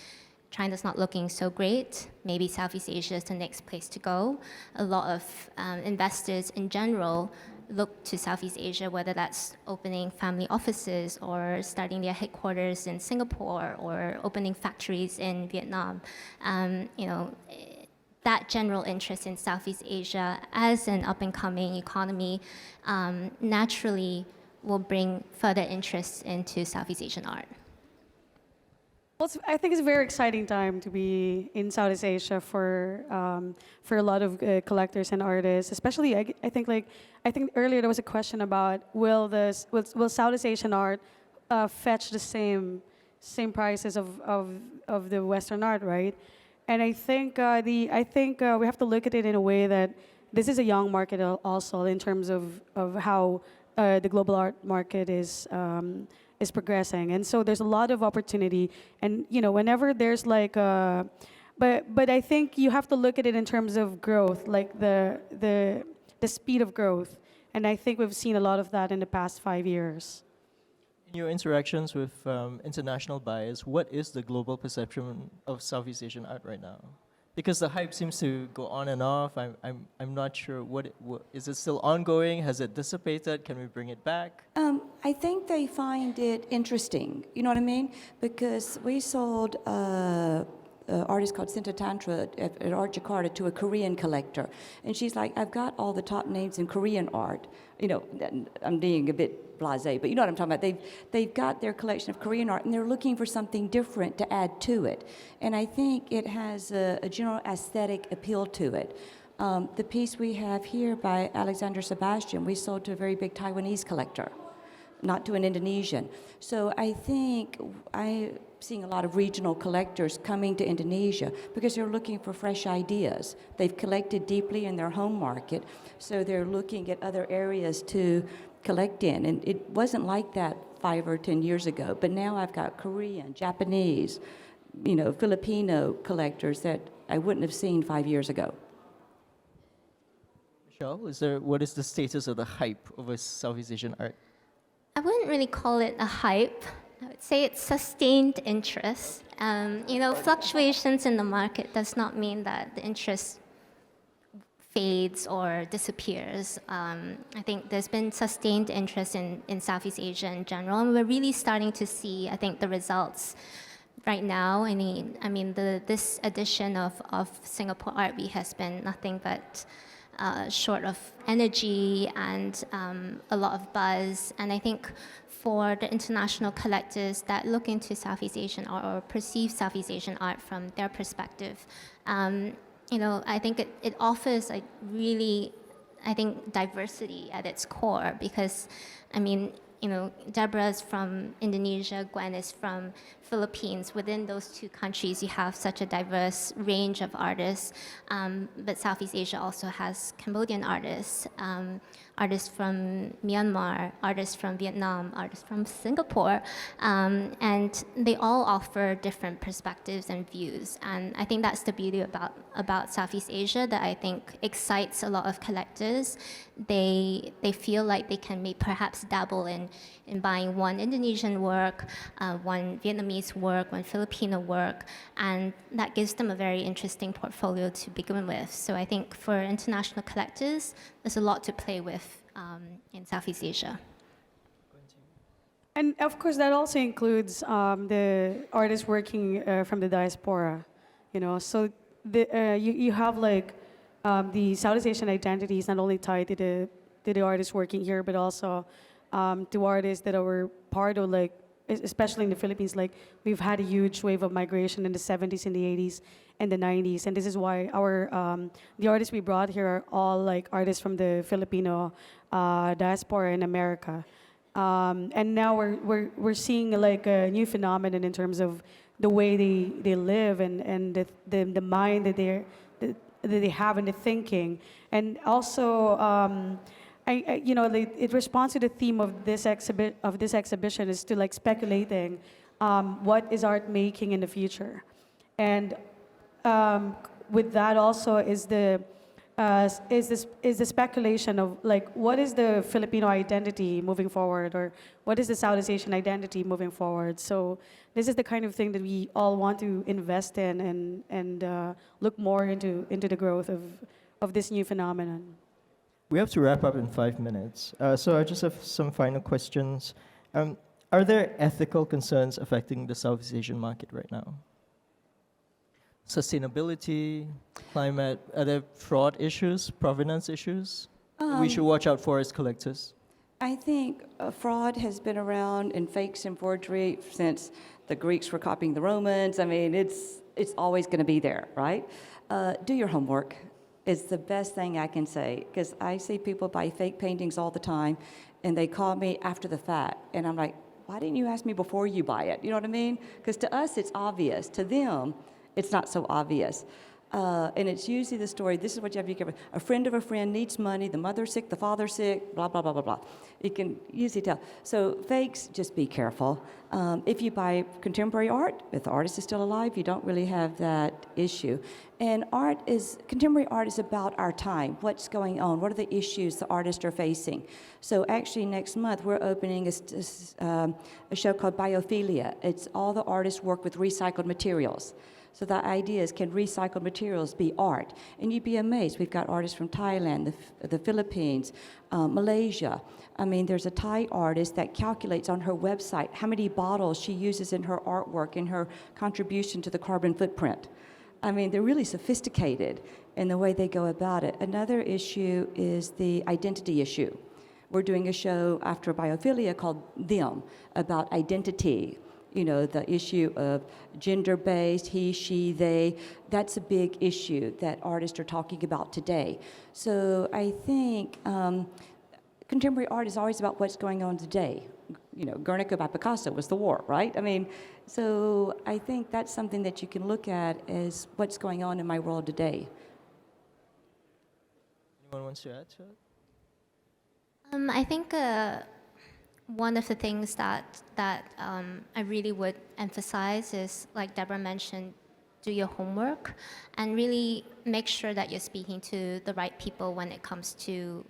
China's not looking so great. Maybe Southeast Asia is the next place to go. A lot of investors in general look to Southeast Asia, whether that's opening family offices or starting their headquarters in Singapore or opening factories in Vietnam. That general interest in Southeast Asia as an up-and-coming economy naturally will bring further interest into Southeast Asian art. Well, I think it's a very exciting time to be in Southeast Asia for a lot of collectors and artists. Especially, I think earlier there was a question about will Southeast Asian art fetch the same prices of the Western art, right? And I think we have to look at it in a way that this is a young market also in terms of how the global art market is progressing, and so there's a lot of opportunity. And whenever there's like but I think you have to look at it in terms of growth, like the speed of growth, and I think we've seen a lot of that in the past 5 years. In your interactions with international buyers, what is the global perception of Southeast Asian art right now? Because the hype seems to go on and off. I'm not sure. What is it still ongoing? Has it dissipated? Can we bring it back? I think they find it interesting. You know what I mean? Because we sold an artist called Sinta Tantra at Art Jakarta to a Korean collector, and she's like, "I've got all the top names in Korean art." I'm being a bit blasé, but you know what I'm talking about. They've got their collection of Korean art, and they're looking for something different to add to it. And I think it has a general aesthetic appeal to it. The piece we have here by Alexander Sebastian, we sold to a very big Taiwanese collector, not to an Indonesian. So I think I'm seeing a lot of regional collectors coming to Indonesia because they're looking for fresh ideas. They've collected deeply in their home market, so they're looking at other areas to collect in. And it wasn't like that 5 or 10 years ago, but now I've got Korean, Japanese, Filipino collectors that I wouldn't have seen 5 years ago. Michelle, what is the status of the hype over Southeast Asian art? I wouldn't really call it a hype. I would say it's sustained interest. Fluctuations in the market does not mean that the interest fades or disappears. I think there's been sustained interest in Southeast Asia in general, and we're really starting to see, I think, the results right now. This edition of Singapore Art Week has been nothing but short of energy and a lot of buzz. And I think for the international collectors that look into Southeast Asian art or perceive Southeast Asian art from their perspective, I think it offers diversity at its core, because Deborah is from Indonesia, Gwen is from Philippines. Within those two countries, you have such a diverse range of artists. But Southeast Asia also has Cambodian artists, artists from Myanmar, artists from Vietnam, artists from Singapore. And they all offer different perspectives and views. And I think that's the beauty about Southeast Asia that I think excites a lot of collectors. They feel like they can perhaps dabble in buying one Indonesian work, one Vietnamese work, one Filipino work, and that gives them a very interesting portfolio to begin with. So I think for international collectors, there's a lot to play with in Southeast Asia. And of course, that also includes the artists working from the diaspora. So you have the Southeast Asian identity is not only tied to the artists working here, but also to artists that are part of, especially in the Philippines, we've had a huge wave of migration in the 70s and the 80s and the 90s, and this is why the artists we brought here are all artists from the Filipino diaspora in America. And now we're seeing a new phenomenon in terms of the way they live and the mind that they have and the thinking, and also. It responds to the theme of this exhibition is to speculating what is art making in the future. And with that also is the speculation of like what is the Filipino identity moving forward, or what is the Southeast Asian identity moving forward. So this is the kind of thing that we all want to invest in and look more into the growth of this new phenomenon. We have to wrap up in 5 minutes. So I just have some final questions. Are there ethical concerns affecting the Southeast Asian market right now? Sustainability, climate, are there fraud issues, provenance issues we should watch out for as collectors? I think fraud has been around in fakes and forgery since the Greeks were copying the Romans. I mean, it's always going to be there, right? Do your homework is the best thing I can say, because I see people buy fake paintings all the time, and they call me after the fact, and I'm like, why didn't you ask me before you buy it? You know what I mean? Because to us, it's obvious. To them, it's not so obvious. And it's usually the story, this is what you have to be careful. A friend of a friend needs money, the mother's sick, the father's sick, blah, blah, blah, blah, blah. You can usually tell. So fakes, just be careful. If you buy contemporary art, if the artist is still alive, you don't really have that issue. And contemporary art is about our time, what's going on, what are the issues the artists are facing. So actually next month, we're opening a show called Biophilia. It's all the artists work with recycled materials. So the idea is, can recycled materials be art? And you'd be amazed. We've got artists from Thailand, the Philippines, Malaysia. I mean, there's a Thai artist that calculates on her website how many bottles she uses in her artwork, in her contribution to the carbon footprint. I mean, they're really sophisticated in the way they go about it. Another issue is the identity issue. We're doing a show after Biophilia called Them, about identity. You know, the issue of gender-based, he, she, they, that's a big issue that artists are talking about today. So I think contemporary art is always about what's going on today. You know, Guernica by Picasso was the war, right? I mean, so I think that's something that you can look at as what's going on in my world today. Anyone wants to add to it? I think one of the things that I really would emphasize is, like Deborah mentioned, do your homework and really make sure that you're speaking to the right people when it comes to,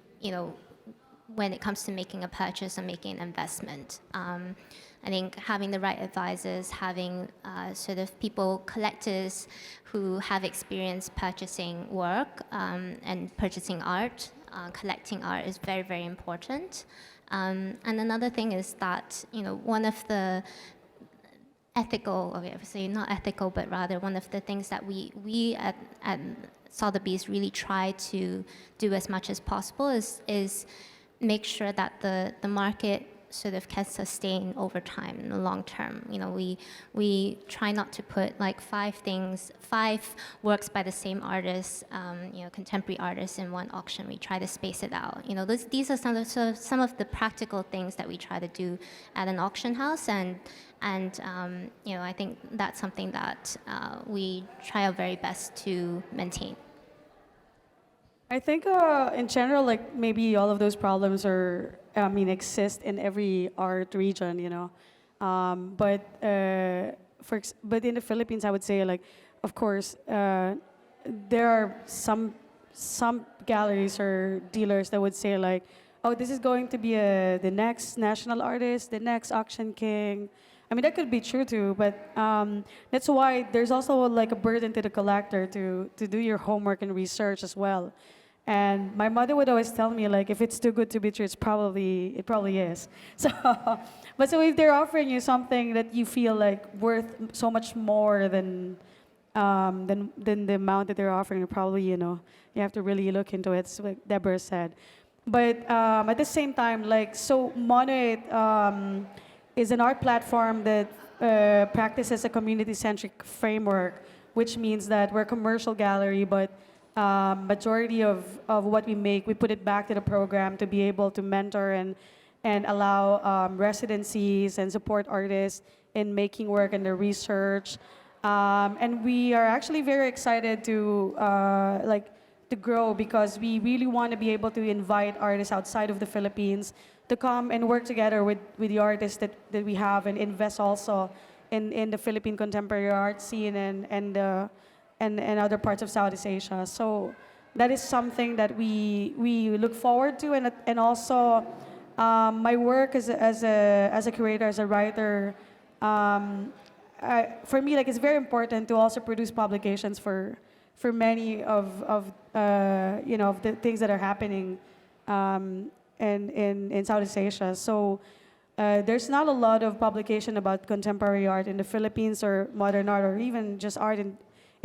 when it comes to making a purchase or making an investment. I think having the right advisors, having sort of people, collectors who have experience purchasing work and purchasing art, collecting art is very, very important. And another thing is that, one of the ethical, okay, obviously not ethical, but rather one of the things that we at Sotheby's really try to do as much as possible is make sure that the market sort of can sustain over time in the long term. We try not to put like five works by the same artist, contemporary artists in one auction. We try to space it out. These are some of the practical things that we try to do at an auction house, and I think that's something that we try our very best to maintain. I think in general, like maybe all of those problems exist in every art region, but in the Philippines, I would say, like, of course, there are some galleries or dealers that would say like, oh, this is going to be the next national artist, the next auction king. I mean, that could be true too, but that's why there's also like a burden to the collector to do your homework and research as well. And my mother would always tell me, like, if it's too good to be true, it probably is. So if they're offering you something that you feel like worth so much more than the amount that they're offering, probably, you have to really look into it, like Deborah said. But at the same time, like, so Mono8 is an art platform that practices a community-centric framework, which means that we're a commercial gallery, but majority of what we make, we put it back to the program to be able to mentor and allow residencies and support artists in making work and their research. And we are actually very excited to grow, because we really want to be able to invite artists outside of the Philippines to come and work together with the artists that we have, and invest also in the Philippine contemporary art scene and other parts of Southeast Asia. So that is something that we look forward to, and also my work as a curator, as a writer. For me, like, it's very important to also produce publications for many of the things that are happening in Southeast Asia. So there's not a lot of publication about contemporary art in the Philippines, or modern art, or even just art in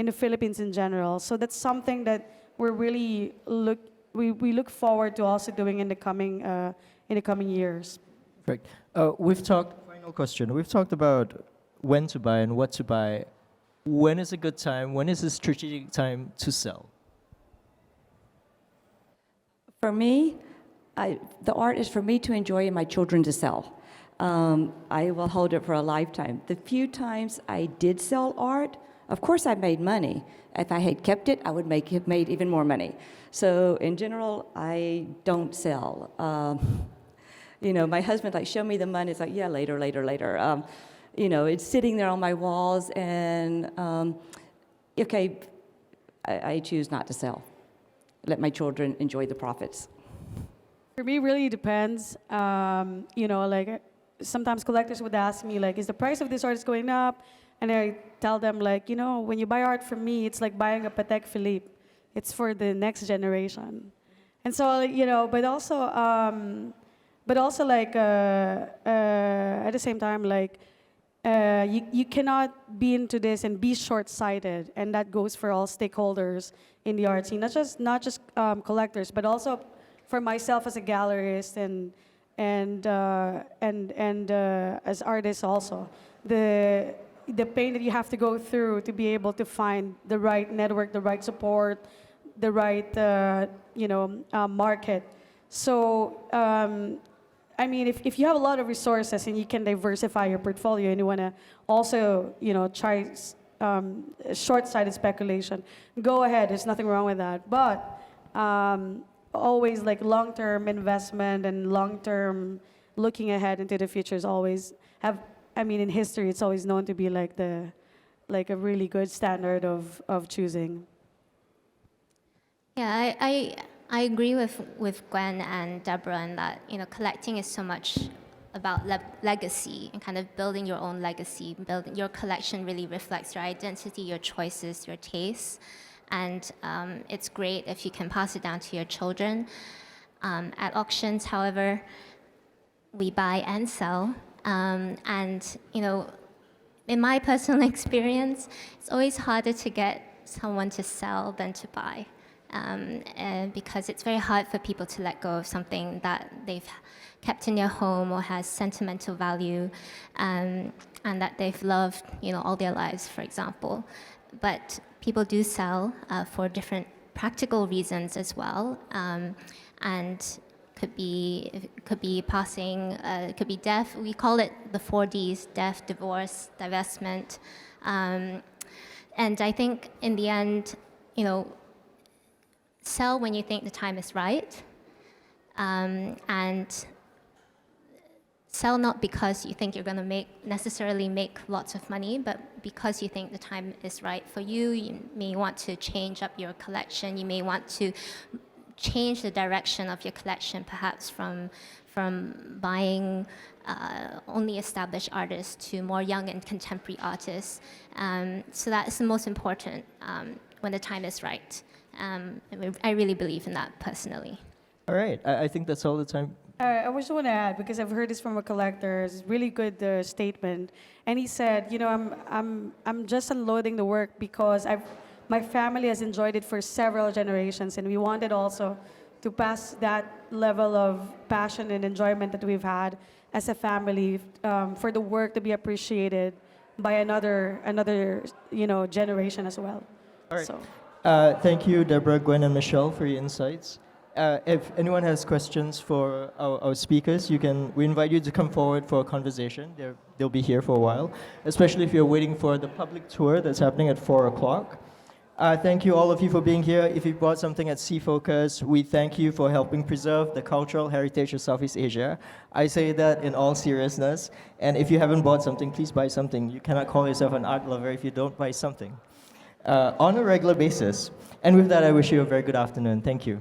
the Philippines in general. So that's something that we're really we look forward to also doing in the coming years. Correct. Final question. We've talked about when to buy and what to buy. When is a good time? When is a strategic time to sell? For me, the art is for me to enjoy and my children to sell. I will hold it for a lifetime. The few times I did sell art, of course I made money. If I had kept it, I would have made even more money. So in general, I don't sell. My husband, like, show me the money. It's like, yeah, later. It's sitting there on my walls, and okay, I choose not to sell. Let my children enjoy the profits. For me, really depends. Like, sometimes collectors would ask me, like, is the price of this art going up? And I tell them, like, when you buy art from me, it's like buying a Patek Philippe. It's for the next generation. And so, but also like, at the same time, like, you cannot be into this and be short-sighted, and that goes for all stakeholders in the art scene, not just collectors, but also for myself as a gallerist and as artists also. The pain that you have to go through to be able to find the right network, the right support, the right market. So if you have a lot of resources and you can diversify your portfolio, and you want to also try short-sighted speculation, go ahead. There's nothing wrong with that. But always, like, long-term investment and long-term looking ahead into the future is always in history, it's always known to be like a really good standard of choosing. Yeah, I agree with Gwen and Deborah in that collecting is so much about legacy and kind of building your own legacy. Building your collection really reflects your identity, your choices, your tastes, and it's great if you can pass it down to your children. At auctions, however, we buy and sell. And in my personal experience, it's always harder to get someone to sell than to buy, because it's very hard for people to let go of something that they've kept in their home or has sentimental value, and that they've loved, all their lives, for example. But people do sell for different practical reasons as well, and could be passing, could be death. We call it the 4Ds: death, divorce, divestment. And I think in the end, sell when you think the time is right, and sell not because you think you're going to necessarily make lots of money, but because you think the time is right for you. You may want to change up your collection. You may want to change the direction of your collection, perhaps from buying only established artists to more young and contemporary artists. So that is the most important when the time is right. I really believe in that personally. All right. I think that's all the time. I just want to add, because I've heard this from a collector. It's a really good statement, and he said, I'm just unloading the work because my family has enjoyed it for several generations, and we wanted also to pass that level of passion and enjoyment that we've had as a family, for the work to be appreciated by another generation as well. All right. So. Thank you, Deborah, Gwen, and Michelle, for your insights. If anyone has questions for our speakers, we invite you to come forward for a conversation. They'll be here for a while, especially if you're waiting for the public tour that's happening at 4 o'clock. Thank you, all of you, for being here. If you bought something at Sea Focus, we thank you for helping preserve the cultural heritage of Southeast Asia. I say that in all seriousness. And if you haven't bought something, please buy something. You cannot call yourself an art lover if you don't buy something on a regular basis. And with that, I wish you a very good afternoon. Thank you.